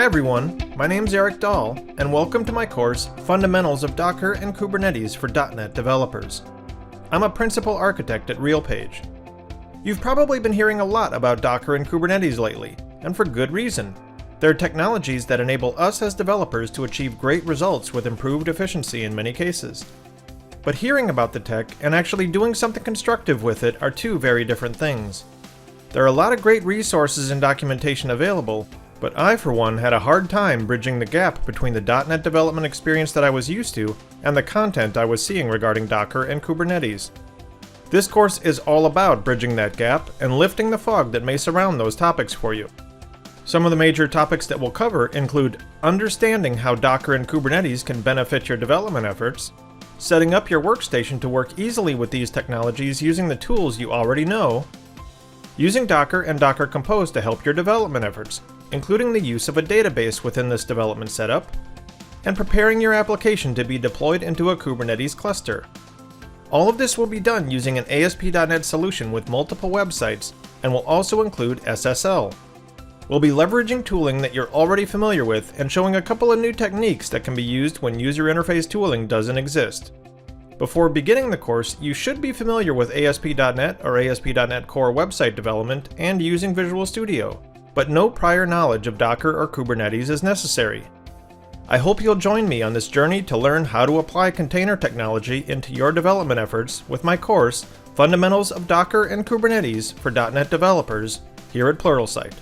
Hi everyone, my name's Eric Dahl, and welcome to my course, Fundamentals of Docker and Kubernetes for .NET Developers. I'm a principal architect at RealPage. You've probably been hearing a lot about Docker and Kubernetes lately, and for good reason. They're technologies that enable us as developers to achieve great results with improved efficiency in many cases. But hearing about the tech and actually doing something constructive with it are two very different things. There are a lot of great resources and documentation available, but I, for one, had a hard time bridging the gap between the .NET development experience that I was used to and the content I was seeing regarding Docker and Kubernetes. This course is all about bridging that gap and lifting the fog that may surround those topics for you. Some of the major topics that we'll cover include understanding how Docker and Kubernetes can benefit your development efforts, setting up your workstation to work easily with these technologies using the tools you already know, using Docker and Docker Compose to help your development efforts, including the use of a database within this development setup, and preparing your application to be deployed into a Kubernetes cluster. All of this will be done using an ASP.NET solution with multiple websites and will also include SSL. We'll be leveraging tooling that you're already familiar with and showing a couple of new techniques that can be used when user interface tooling doesn't exist. Before beginning the course, you should be familiar with ASP.NET or ASP.NET Core website development and using Visual Studio, but no prior knowledge of Docker or Kubernetes is necessary. I hope you'll join me on this journey to learn how to apply container technology into your development efforts with my course, Fundamentals of Docker and Kubernetes for .NET Developers, here at Pluralsight.